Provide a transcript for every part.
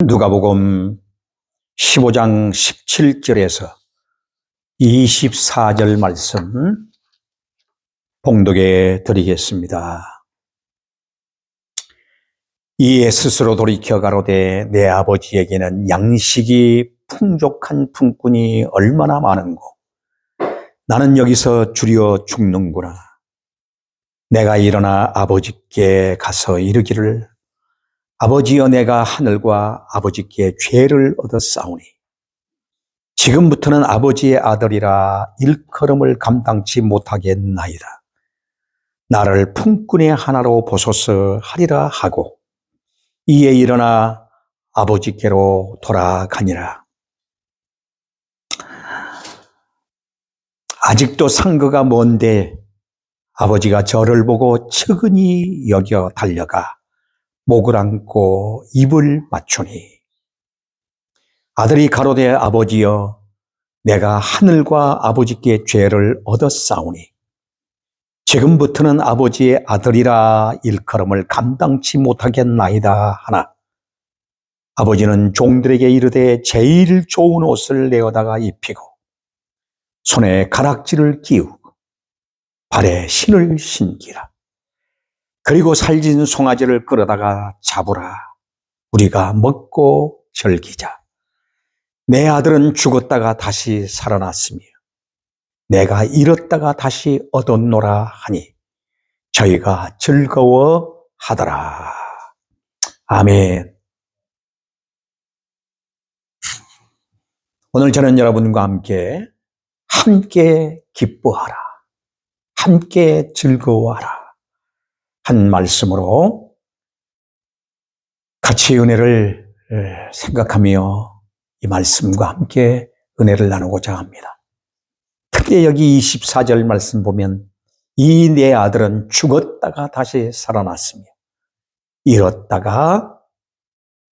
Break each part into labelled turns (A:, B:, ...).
A: 누가복음 15장 17절에서 24절 말씀 봉독해 드리겠습니다. 이에 스스로 돌이켜 가로되 내 아버지에게는 양식이 풍족한 품꾼이 얼마나 많은고 나는 여기서 주려 죽는구나. 내가 일어나 아버지께 가서 이르기를 아버지여 내가 하늘과 아버지께 죄를 얻었사오니 지금부터는 아버지의 아들이라 일컬음을 감당치 못하겠나이다. 나를 품꾼의 하나로 보소서 하리라 하고 이에 일어나 아버지께로 돌아가니라. 아직도 상거가 먼데 아버지가 저를 보고 측은히 여겨 달려가 목을 안고 입을 맞추니 아들이 가로되 아버지여 내가 하늘과 아버지께 죄를 얻었사오니 지금부터는 아버지의 아들이라 일컬음을 감당치 못하겠나이다 하나 아버지는 종들에게 이르되 제일 좋은 옷을 내어다가 입히고 손에 가락지를 끼우고 발에 신을 신기라. 그리고 살진 송아지를 끌어다가 잡으라. 우리가 먹고 즐기자. 내 아들은 죽었다가 다시 살아났으며 내가 잃었다가 다시 얻었노라 하니 저희가 즐거워하더라. 아멘. 오늘 저는 여러분과 함께 기뻐하라. 함께 즐거워하라. 한 말씀으로 같이 은혜를 생각하며 이 말씀과 함께 은혜를 나누고자 합니다. 특히 여기 24절 말씀 보면 이 내 아들은 죽었다가 다시 살아났으며 잃었다가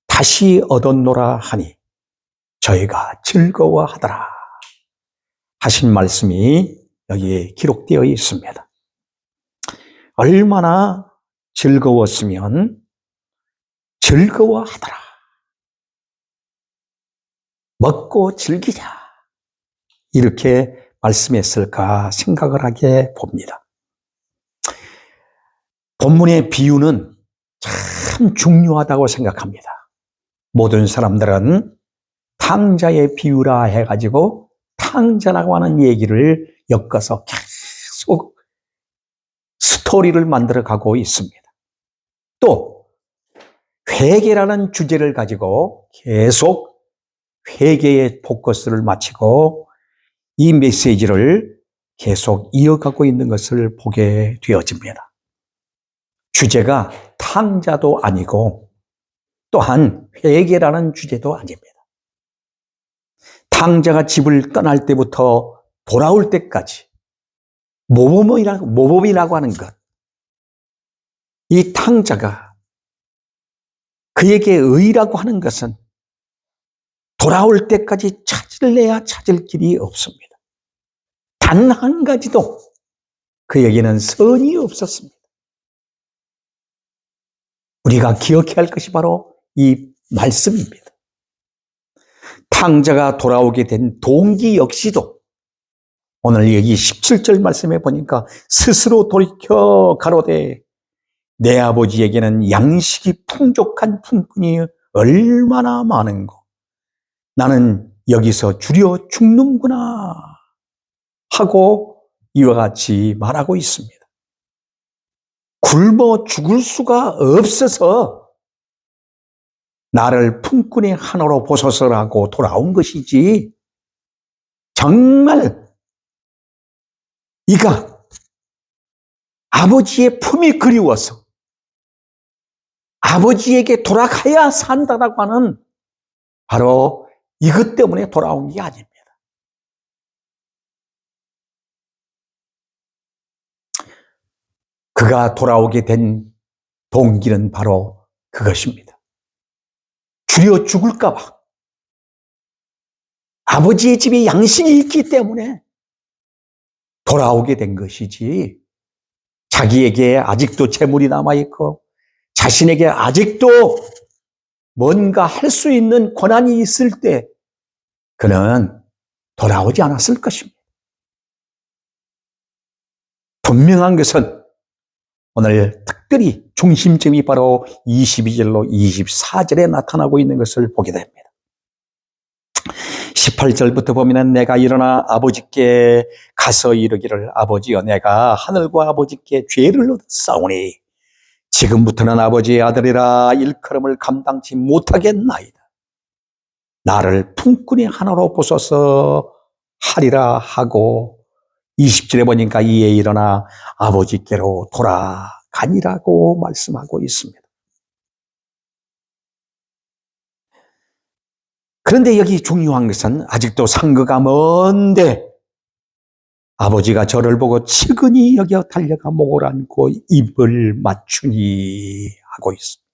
A: 다시 얻었노라 하니 저희가 즐거워하더라 하신 말씀이 여기에 기록되어 있습니다. 얼마나 즐거웠으면 즐거워하더라. 먹고 즐기자. 이렇게 말씀했을까 생각을 하게 봅니다. 본문의 비유는 참 중요하다고 생각합니다. 모든 사람들은 탕자의 비유라 해가지고 탕자라고 하는 얘기를 엮어서 계속 스토리를 만들어 가고 있습니다. 또 회개라는 주제를 가지고 계속 회개의 포커스를 맞추고 이 메시지를 계속 이어가고 있는 것을 보게 되어집니다. 주제가 탕자도 아니고 또한 회개라는 주제도 아닙니다. 탕자가 집을 떠날 때부터 돌아올 때까지 모범이라고 하는 것. 이 탕자가 그에게 의라고 하는 것은 돌아올 때까지 찾을래야 찾을 길이 없습니다. 단 한 가지도 그에게는 선이 없었습니다. 우리가 기억해야 할 것이 바로 이 말씀입니다. 탕자가 돌아오게 된 동기 역시도 오늘 여기 17절 말씀에 보니까 스스로 돌이켜 가로되 내 아버지에게는 양식이 풍족한 품꾼이 얼마나 많은고 나는 여기서 주려 죽는구나 하고 이와 같이 말하고 있습니다. 굶어 죽을 수가 없어서 나를 품꾼의 하나로 보소서라고 돌아온 것이지 정말 이가 아버지의 품이 그리워서 아버지에게 돌아가야 산다라고 하는 바로 이것 때문에 돌아온 게 아닙니다. 그가 돌아오게 된 동기는 바로 그것입니다. 주려 죽을까 봐. 아버지의 집에 양식이 있기 때문에 돌아오게 된 것이지 자기에게 아직도 재물이 남아있고 자신에게 아직도 뭔가 할 수 있는 권한이 있을 때 그는 돌아오지 않았을 것입니다. 분명한 것은 오늘 특별히 중심점이 바로 22절로 24절에 나타나고 있는 것을 보게 됩니다. 18절부터 보면 내가 일어나 아버지께 가서 이르기를 아버지여 내가 하늘과 아버지께 죄를 얻었사오니 지금부터는 아버지의 아들이라 일컬음을 감당치 못하겠나이다. 나를 품꾼이 하나로 보소서 하리라 하고 20절에 보니까 이에 일어나 아버지께로 돌아가니라고 말씀하고 있습니다. 그런데 여기 중요한 것은 아직도 상거가 먼데 아버지가 저를 보고 측은히 여겨 달려가 목을 안고 입을 맞추니 하고 있습니다.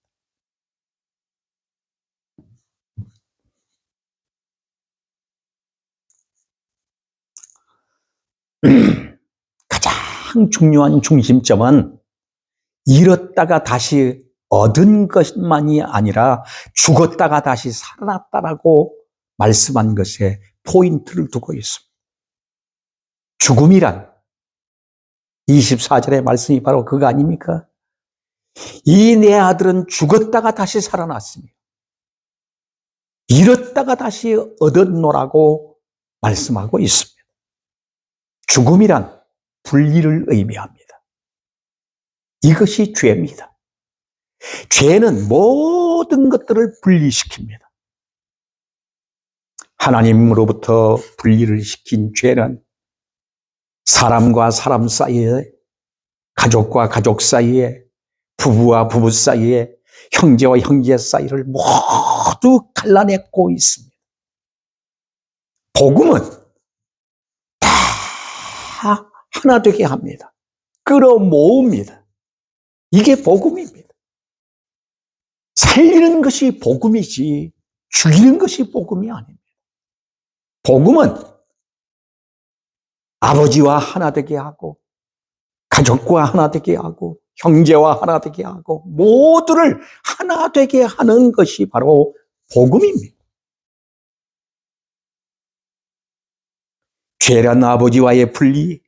A: 가장 중요한 중심점은 잃었다가 다시 얻은 것만이 아니라 죽었다가 다시 살아났다라고 말씀한 것에 포인트를 두고 있습니다. 죽음이란 24절의 말씀이 바로 그거 아닙니까? 이 내 아들은 죽었다가 다시 살아났으며 잃었다가 다시 얻었노라고 말씀하고 있습니다. 죽음이란 분리를 의미합니다. 이것이 죄입니다. 죄는 모든 것들을 분리시킵니다. 하나님으로부터 분리를 시킨 죄는 사람과 사람 사이에, 가족과 가족 사이에, 부부와 부부 사이에, 형제와 형제 사이를 모두 갈라내고 있습니다. 복음은 다 하나 되게 합니다. 끌어모읍니다. 이게 복음입니다. 살리는 것이 복음이지 죽이는 것이 복음이 아닙니다. 복음은 아버지와 하나 되게 하고 가족과 하나 되게 하고 형제와 하나 되게 하고 모두를 하나 되게 하는 것이 바로 복음입니다. 죄란 아버지와의 분리,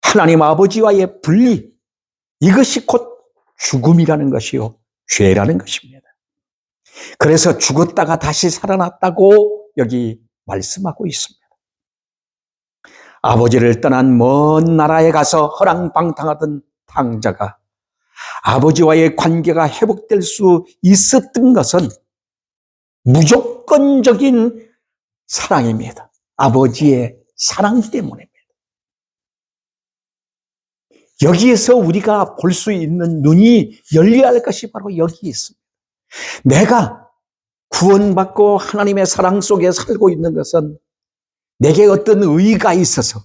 A: 하나님 아버지와의 분리, 이것이 곧 죽음이라는 것이요 죄라는 것입니다. 그래서 죽었다가 다시 살아났다고 여기 말씀하고 있습니다. 아버지를 떠난 먼 나라에 가서 허랑방탕하던 탕자가 아버지와의 관계가 회복될 수 있었던 것은 무조건적인 사랑입니다. 아버지의 사랑 때문입니다. 여기에서 우리가 볼 수 있는 눈이 열려야 할 것이 바로 여기 있습니다. 내가 구원받고 하나님의 사랑 속에 살고 있는 것은 내게 어떤 의의가 있어서,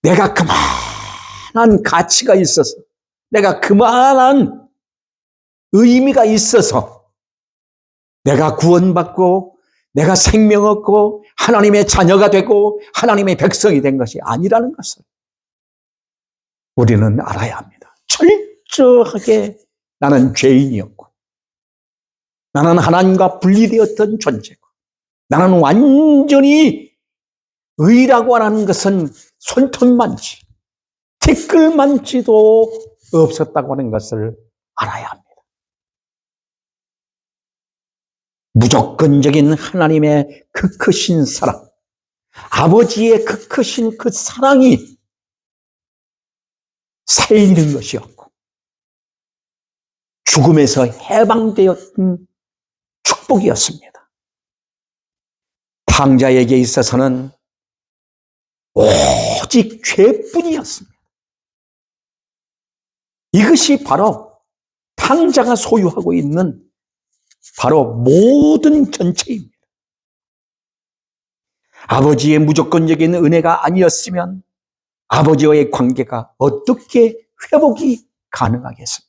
A: 내가 그만한 가치가 있어서, 내가 그만한 의미가 있어서 내가 구원받고 내가 생명 얻고 하나님의 자녀가 되고 하나님의 백성이 된 것이 아니라는 것을 우리는 알아야 합니다. 철저하게 나는 죄인이었고 나는 하나님과 분리되었던 존재고 나는 완전히 의라고 하는 것은 손톱만치 티끌만치도 없었다고 하는 것을 알아야 합니다. 무조건적인 하나님의 그 크신 사랑, 아버지의 그 크신 그 사랑이 살리는 것이었고 죽음에서 해방되었던 축복이었습니다. 탕자에게 있어서는 오직 죄뿐이었습니다. 이것이 바로 탕자가 소유하고 있는 바로 모든 전체입니다. 아버지의 무조건적인 은혜가 아니었으면 아버지와의 관계가 어떻게 회복이 가능하겠습니까?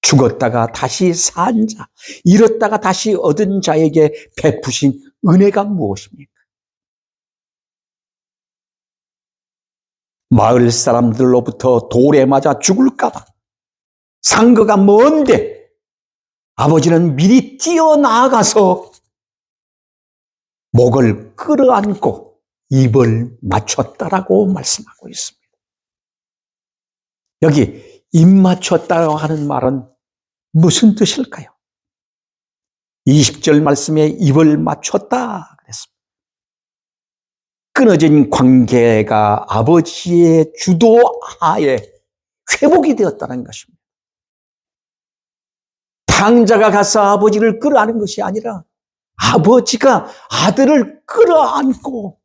A: 죽었다가 다시 산 자, 잃었다가 다시 얻은 자에게 베푸신 은혜가 무엇입니까? 마을 사람들로부터 돌에 맞아 죽을까 봐 상거가 먼데 아버지는 미리 뛰어나가서 목을 끌어안고 입을 맞췄다라고 말씀하고 있습니다. 여기 입 맞췄다고 하는 말은 무슨 뜻일까요? 20절 말씀에 입을 맞췄다 그랬습니다. 끊어진 관계가 아버지의 주도하에 회복이 되었다는 것입니다. 탕자가 가서 아버지를 끌어안은 것이 아니라 아버지가 아들을 끌어안고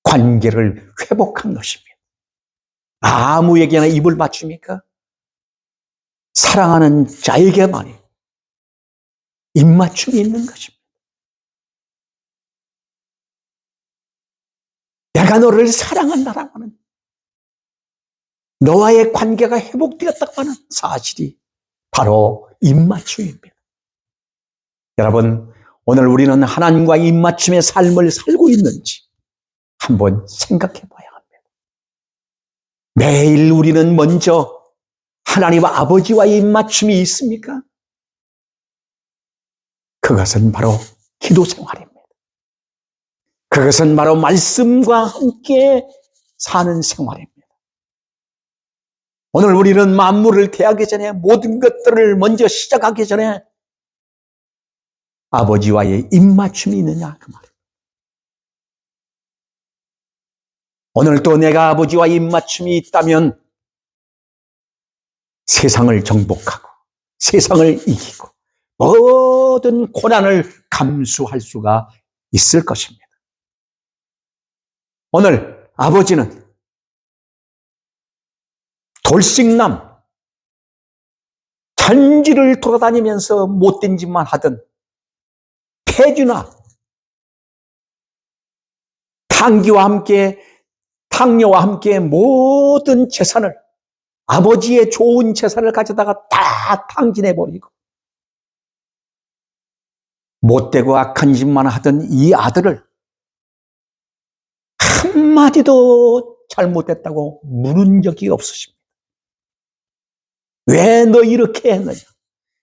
A: 관계를 회복한 것입니다. 아무에게나 입을 맞춥니까? 사랑하는 자에게만이 입맞춤이 있는 것입니다. 내가 너를 사랑한다라고 하는, 너와의 관계가 회복되었다고 하는 사실이 바로 입맞춤입니다. 여러분, 오늘 우리는 하나님과 입맞춤의 삶을 살고 있는지 한번 생각해 봐야 합니다. 매일 우리는 먼저 하나님 아버지와의 입맞춤이 있습니까? 그것은 바로 기도 생활입니다. 그것은 바로 말씀과 함께 사는 생활입니다. 오늘 우리는 만물을 대하기 전에, 모든 것들을 먼저 시작하기 전에 아버지와의 입맞춤이 있느냐 그 말입니다. 오늘도 내가 아버지와 입맞춤이 있다면 세상을 정복하고 세상을 이기고 모든 고난을 감수할 수가 있을 것입니다. 오늘 아버지는 돌싱남, 천지를 돌아다니면서 못된 짓만 하던 폐주나 탕녀와 함께 모든 재산을, 아버지의 좋은 재산을 가져다가 다 탕진해버리고 못되고 악한 짓만 하던 이 아들을 한마디도 잘못했다고 물은 적이 없으십니다. 왜 너 이렇게 했느냐?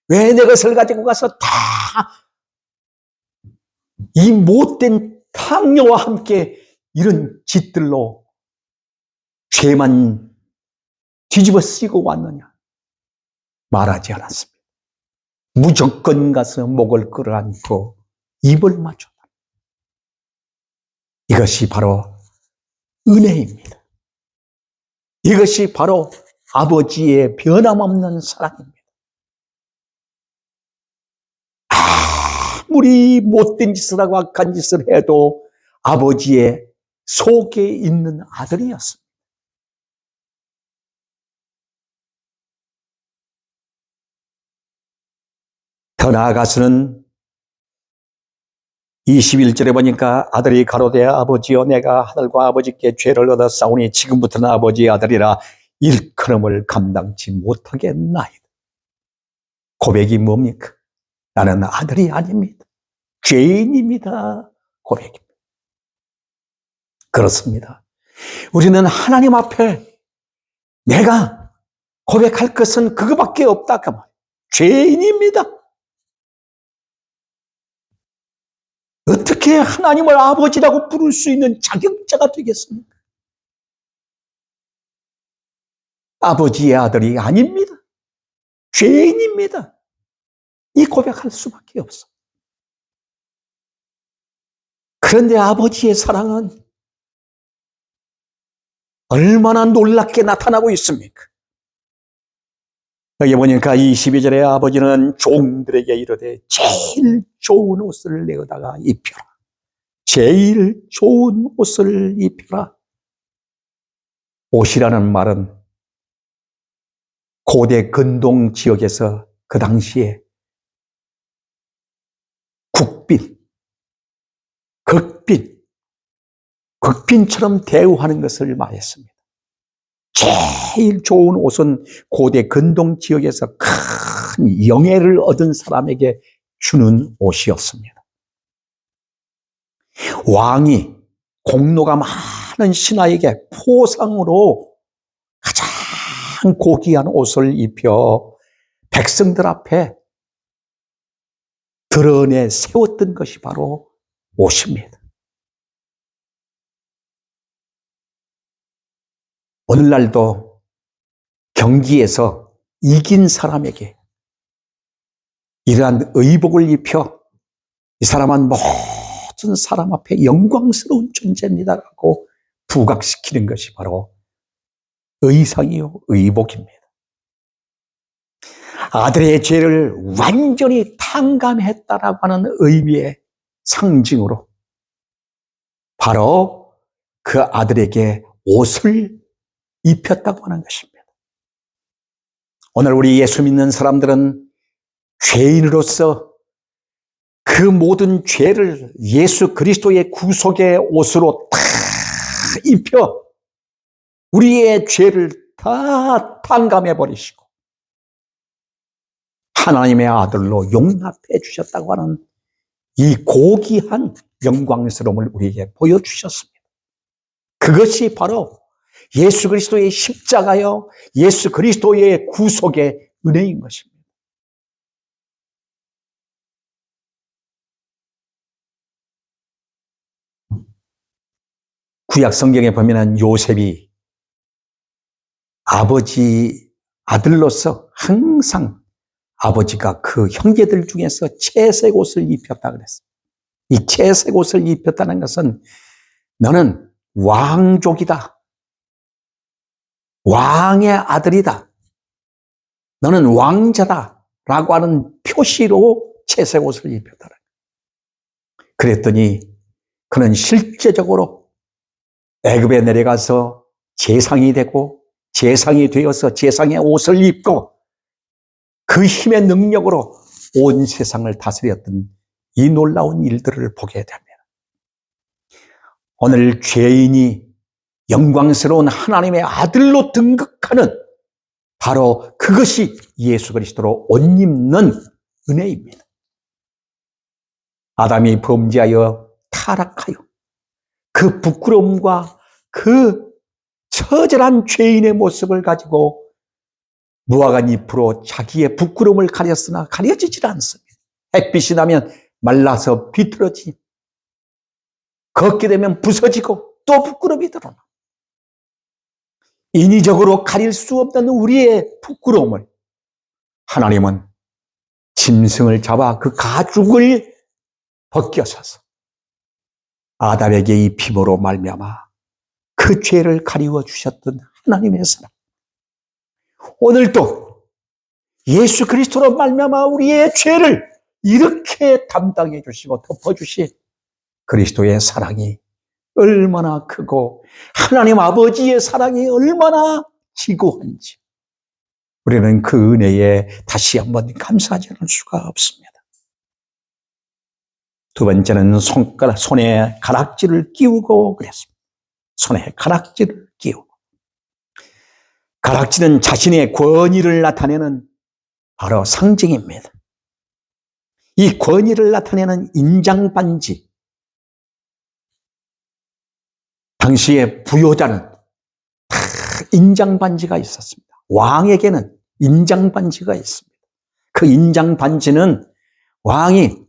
A: 왜 내 것을 가지고 가서 다 이 못된 탕녀와 함께 이런 짓들로 죄만 뒤집어 쓰고 왔느냐? 말하지 않았습니다. 무조건 가서 목을 끌어안고 입을 맞췄다. 이것이 바로 은혜입니다. 이것이 바로 아버지의 변함없는 사랑입니다. 아무리 못된 짓을 하고 악한 짓을 해도 아버지의 속에 있는 아들이었습니다. 더 나아가서는 21절에 보니까 아들이 가로되 아버지여 내가 하늘과 아버지께 죄를 얻어 싸우니 지금부터는 아버지의 아들이라 일컬음을 감당치 못하겠나이다. 고백이 뭡니까? 나는 아들이 아닙니다. 죄인입니다. 고백입니다. 그렇습니다. 우리는 하나님 앞에 내가 고백할 것은 그거밖에 없다. 그 말. 죄인입니다. 어떻게 하나님을 아버지라고 부를 수 있는 자격자가 되겠습니까? 아버지의 아들이 아닙니다. 죄인입니다. 이 고백할 수밖에 없어. 그런데 아버지의 사랑은 얼마나 놀랍게 나타나고 있습니까? 여기 보니까 22절에 아버지는 종들에게 이르되 제일 좋은 옷을 내어다가 입혀라. 제일 좋은 옷을 입혀라. 옷이라는 말은 고대 근동 지역에서 그 당시에 국빈, 극빈처럼 대우하는 것을 말했습니다. 제일 좋은 옷은 고대 근동 지역에서 큰 영예를 얻은 사람에게 주는 옷이었습니다. 왕이 공로가 많은 신하에게 포상으로 가장 고귀한 옷을 입혀 백성들 앞에 드러내 세웠던 것이 바로 옷입니다. 오늘날도 경기에서 이긴 사람에게 이러한 의복을 입혀 이 사람은 모든 사람 앞에 영광스러운 존재입니다라고 부각시키는 것이 바로 의상이요, 의복입니다. 아들의 죄를 완전히 탕감했다라고 하는 의미의 상징으로 바로 그 아들에게 옷을 입혔다고 하는 것입니다. 오늘 우리 예수 믿는 사람들은 죄인으로서 그 모든 죄를 예수 그리스도의 구속의 옷으로 다 입혀 우리의 죄를 다 탕감해 버리시고 하나님의 아들로 용납해 주셨다고 하는 이 고귀한 영광스러움을 우리에게 보여주셨습니다. 그것이 바로 예수 그리스도의 십자가요, 예수 그리스도의 구속의 은혜인 것입니다. 구약 성경에 보면은 요셉이 아버지 아들로서 항상 아버지가 그 형제들 중에서 채색 옷을 입혔다 그랬어요. 이 채색 옷을 입혔다는 것은 너는 왕족이다. 왕의 아들이다. 너는 왕자다. 라고 하는 표시로 채색 옷을 입혔다. 그랬더니 그는 실제적으로 애굽에 내려가서 제상이 되고 제상이 되어서 제상의 옷을 입고 그 힘의 능력으로 온 세상을 다스렸던 이 놀라운 일들을 보게 됩니다. 오늘 죄인이 영광스러운 하나님의 아들로 등극하는 바로 그것이 예수 그리스도로 옷 입는 은혜입니다. 아담이 범죄하여 타락하여 그 부끄러움과 그 처절한 죄인의 모습을 가지고 무화과 잎으로 자기의 부끄러움을 가렸으나 가려지질 않습니다. 햇빛이 나면 말라서 비틀어지, 걷게 되면 부서지고 또 부끄러움이 드러나. 인위적으로 가릴 수 없는 우리의 부끄러움을 하나님은 짐승을 잡아 그 가죽을 벗겨서서 아담에게 이 피부로 말미암아 그 죄를 가리워 주셨던 하나님의 사랑. 오늘도 예수 그리스도로 말미암아 우리의 죄를 이렇게 담당해 주시고 덮어 주신 그리스도의 사랑이 얼마나 크고 하나님 아버지의 사랑이 얼마나 지고한지 우리는 그 은혜에 다시 한번 감사하지 않을 수가 없습니다. 두 번째는 손에 가락지를 끼우고 그랬습니다. 손에 가락지를 끼우고. 가락지는 자신의 권위를 나타내는 바로 상징입니다. 이 권위를 나타내는 인장반지. 당시의 부요자는 다 인장반지가 있었습니다. 왕에게는 인장반지가 있습니다. 그 인장반지는 왕이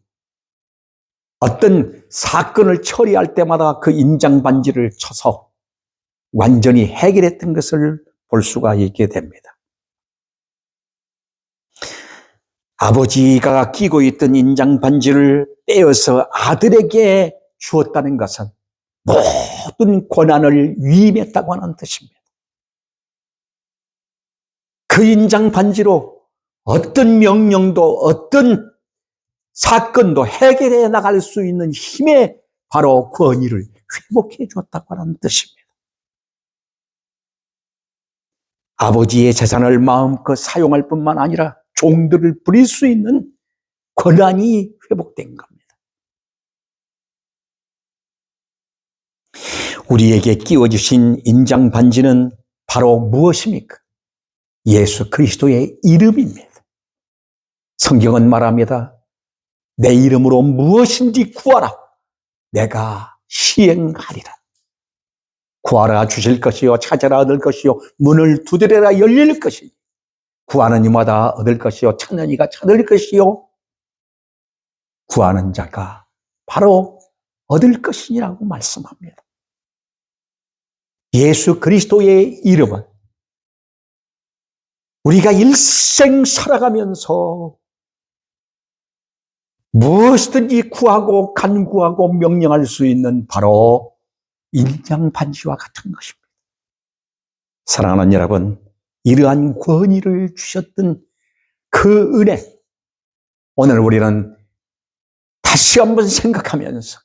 A: 어떤 사건을 처리할 때마다 그 인장반지를 쳐서 완전히 해결했던 것을 볼 수가 있게 됩니다. 아버지가 끼고 있던 인장반지를 떼어서 아들에게 주었다는 것은 모든 권한을 위임했다고 하는 뜻입니다. 그 인장반지로 어떤 명령도 어떤 사건도 해결해 나갈 수 있는 힘의 바로 권위를 회복해 줬다고 하는 뜻입니다. 아버지의 재산을 마음껏 사용할 뿐만 아니라 종들을 부릴 수 있는 권한이 회복된 겁니다. 우리에게 끼워주신 인장반지는 바로 무엇입니까? 예수 그리스도의 이름입니다. 성경은 말합니다. 내 이름으로 무엇인지 구하라. 내가 시행하리라. 구하라 주실 것이요 찾아라 얻을 것이요 문을 두드려라 열릴 것이니 구하는 이마다 얻을 것이요 찾는 이가 찾을 것이요 구하는 자가 바로 얻을 것이라고 말씀합니다. 예수 그리스도의 이름은 우리가 일생 살아가면서 무엇이든지 구하고 간구하고 명령할 수 있는 바로 일량반지와 같은 것입니다. 사랑하는 여러분, 이러한 권위를 주셨던 그 은혜, 오늘 우리는 다시 한번 생각하면서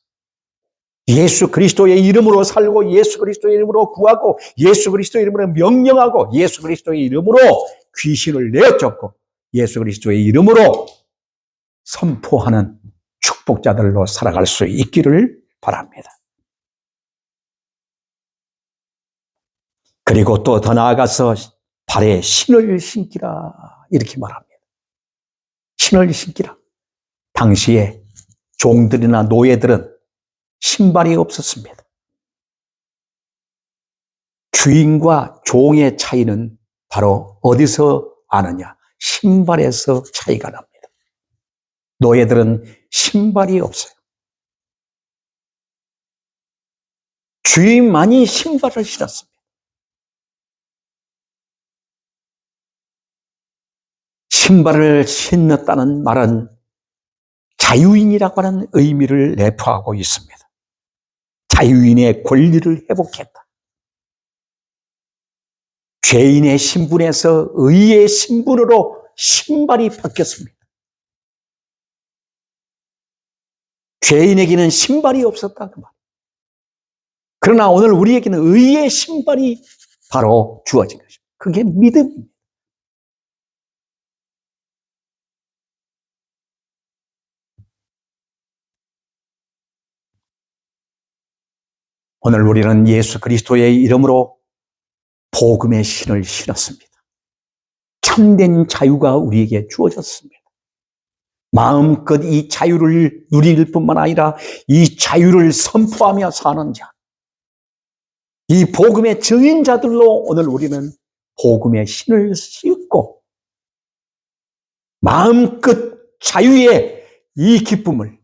A: 예수 그리스도의 이름으로 살고 예수 그리스도의 이름으로 구하고 예수 그리스도의 이름으로 명령하고 예수 그리스도의 이름으로 귀신을 내어쫓고 예수 그리스도의 이름으로 선포하는 축복자들로 살아갈 수 있기를 바랍니다. 그리고 또 더 나아가서 발에 신을 신기라 이렇게 말합니다. 신을 신기라. 당시에 종들이나 노예들은 신발이 없었습니다. 주인과 종의 차이는 바로 어디서 아느냐? 신발에서 차이가 납니다. 노예들은 신발이 없어요. 주인만이 신발을 신었습니다. 신발을 신었다는 말은 자유인이라고 하는 의미를 내포하고 있습니다. 자유인의 권리를 회복했다. 죄인의 신분에서 의의 신분으로 신발이 바뀌었습니다. 죄인에게는 신발이 없었다 그 말. 그러나 오늘 우리에게는 의의 신발이 바로 주어진 것입니다. 그게 믿음입니다. 오늘 우리는 예수 그리스도의 이름으로 복음의 신을 신었습니다. 참된 자유가 우리에게 주어졌습니다. 마음껏 이 자유를 누릴 뿐만 아니라 이 자유를 선포하며 사는 자, 이 복음의 증인자들로 오늘 우리는 복음의 신을 싣고 마음껏 자유의 이 기쁨을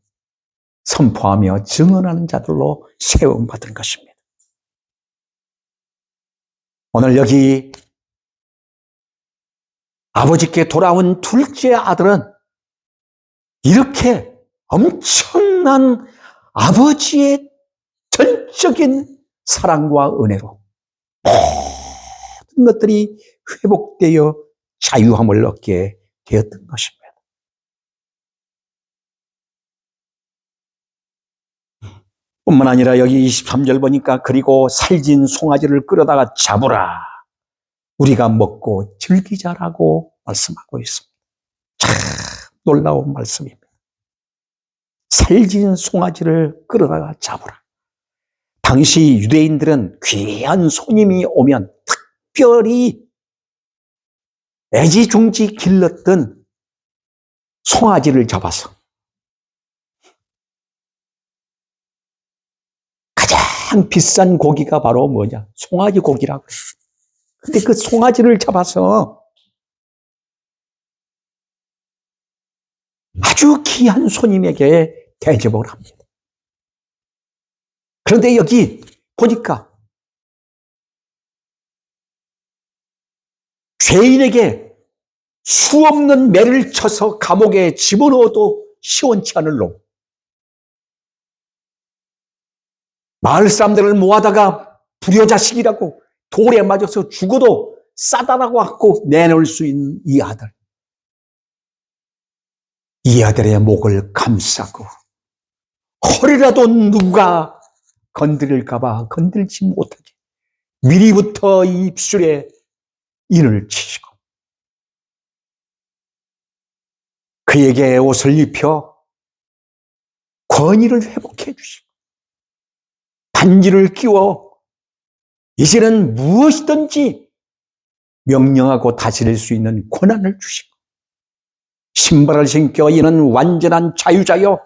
A: 선포하며 증언하는 자들로 세움받은 것입니다. 오늘 여기 아버지께 돌아온 둘째 아들은 이렇게 엄청난 아버지의 전적인 사랑과 은혜로 모든 것들이 회복되어 자유함을 얻게 되었던 것입니다. 뿐만 아니라 여기 23절 보니까 그리고 살진 송아지를 끌어다가 잡으라. 우리가 먹고 즐기자라고 말씀하고 있습니다. 참 놀라운 말씀입니다. 살진 송아지를 끌어다가 잡으라. 당시 유대인들은 귀한 손님이 오면 특별히 애지중지 길렀던 송아지를 잡아서 가장 비싼 고기가 바로 뭐냐? 송아지 고기라고 해요. 근데 그 송아지를 잡아서 아주 귀한 손님에게 대접을 합니다. 그런데 여기 보니까 죄인에게 수없는 매를 쳐서 감옥에 집어넣어도 시원치 않을 놈. 마을 사람들을 모아다가 불효자식이라고 돌에 맞아서 죽어도 싸다라고 하고 내놓을 수 있는 이 아들. 이 아들의 목을 감싸고 허리라도 누가 건드릴까봐 건들지 못하게 미리부터 입술에 인을 치시고 그에게 옷을 입혀 권위를 회복해 주시고 반지를 끼워 이제는 무엇이든지 명령하고 다스릴 수 있는 권한을 주시고 신발을 신겨 이는 완전한 자유자요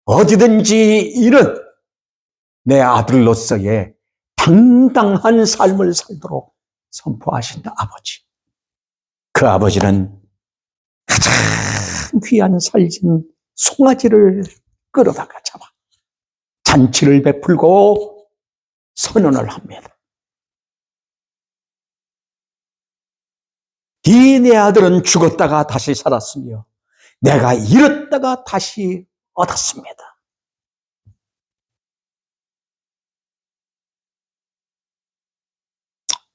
A: 어디든지 이는 내 아들로서의 당당한 삶을 살도록 선포하신다 아버지. 그 아버지는 가장 귀한 살진 송아지를 끌어다가 잡아 잔치를 베풀고 선언을 합니다. 이 내 아들은 죽었다가 다시 살았으며 내가 잃었다가 다시 얻었습니다.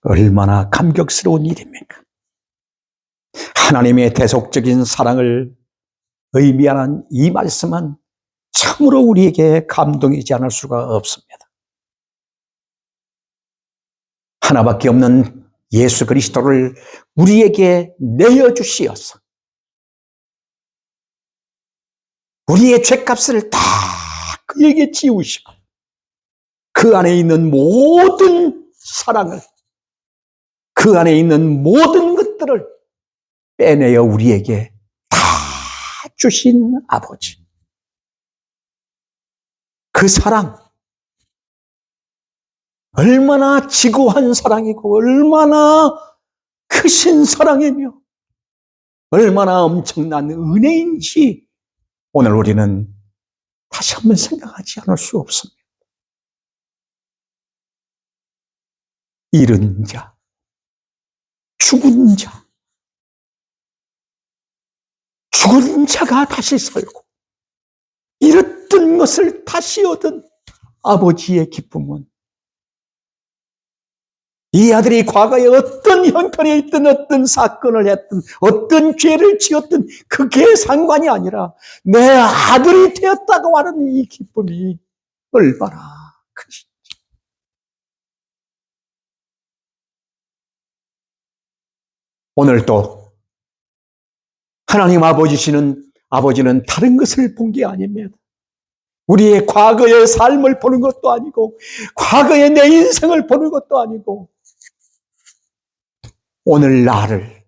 A: 얼마나 감격스러운 일입니까? 하나님의 대속적인 사랑을 의미하는 이 말씀은 참으로 우리에게 감동이지 않을 수가 없습니다. 하나밖에 없는 예수 그리스도를 우리에게 내어주시어서 우리의 죄값을 다 그에게 지우시고 그 안에 있는 모든 사랑을, 그 안에 있는 모든 것들을 빼내어 우리에게 다 주신 아버지. 그 사랑, 얼마나 지고한 사랑이고 얼마나 크신 사랑이며 얼마나 엄청난 은혜인지 오늘 우리는 다시 한번 생각하지 않을 수 없습니다. 잃은 자, 죽은 자, 죽은 자가 다시 살고 잃었던 것을 다시 얻은 아버지의 기쁨은 이 아들이 과거에 어떤 형편에 있든 어떤 사건을 했든 어떤 죄를 지었든 그게 상관이 아니라 내 아들이 되었다고 하는 이 기쁨이 얼마나 크신지. 오늘도 하나님 아버지는 다른 것을 본 게 아닙니다. 우리의 과거의 삶을 보는 것도 아니고 과거의 내 인생을 보는 것도 아니고 오늘 나를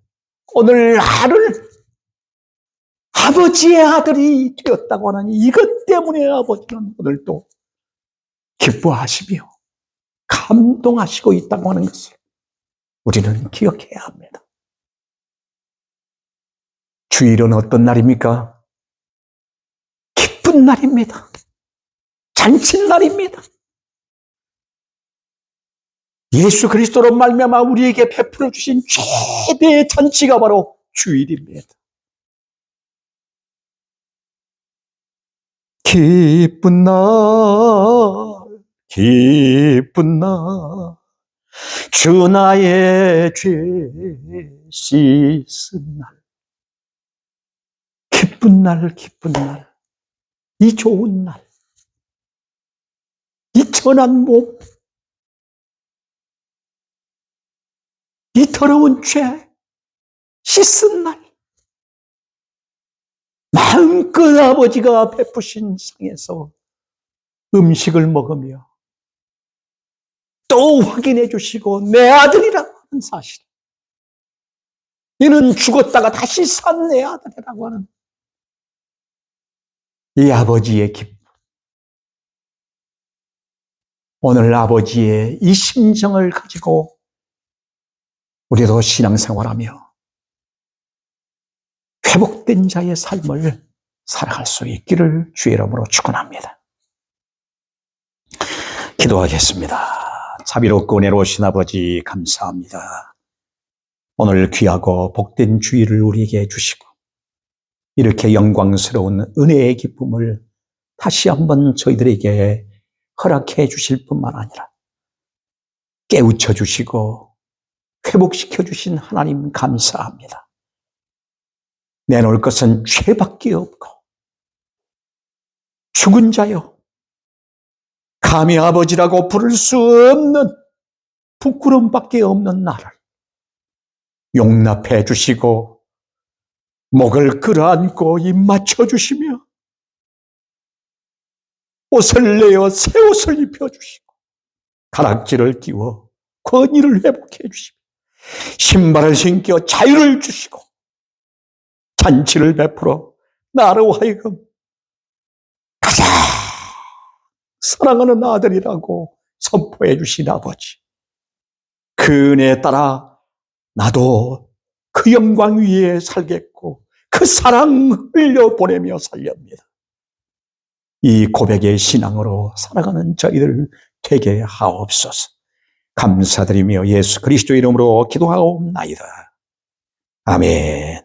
A: 아버지의 아들이 되었다고 하는 이것 때문에 아버지는 오늘도 기뻐하시며 감동하시고 있다고 하는 것을 우리는 기억해야 합니다. 주일은 어떤 날입니까? 기쁜 날입니다. 잔칫날입니다. 예수 그리스도로 말미암아 우리에게 베풀어 주신 최대의 잔치가 바로 주일입니다. 기쁜 날, 기쁜 날, 주 나의 죄 씻은 날. 기쁜 날, 기쁜 날, 이 좋은 날, 이 천한 몸, 이 더러운 죄 씻은 날, 마음껏 아버지가 베푸신 상에서 음식을 먹으며 또 확인해 주시고 내 아들이라고 하는 사실, 이는 죽었다가 다시 산 내 아들이라고 하는 이 아버지의 기쁨. 오늘 아버지의 이 심정을 가지고 우리도 신앙생활하며 회복된 자의 삶을 살아갈 수 있기를 주의 이름으로 축원합니다. 기도하겠습니다. 자비롭고 은혜로우신 아버지 감사합니다. 오늘 귀하고 복된 주일을 우리에게 주시고 이렇게 영광스러운 은혜의 기쁨을 다시 한번 저희들에게 허락해 주실 뿐만 아니라 깨우쳐 주시고 회복시켜 주신 하나님 감사합니다. 내놓을 것은 죄밖에 없고 죽은 자요, 감히 아버지라고 부를 수 없는 부끄러움밖에 없는 나를 용납해 주시고 목을 끌어안고 입 맞춰 주시며 옷을 내어 새 옷을 입혀 주시고 가락지를 띄워 권위를 회복해 주시고 신발을 신겨 자유를 주시고 잔치를 베풀어 나로 하여금 가장 사랑하는 아들이라고 선포해 주신 아버지, 그 은혜에 따라 나도 그 영광 위에 살겠고 그 사랑 흘려보내며 살렵니다. 이 고백의 신앙으로 살아가는 저희들 되게 하옵소서. 감사드리며 예수 그리스도 이름으로 기도하옵나이다. 아멘.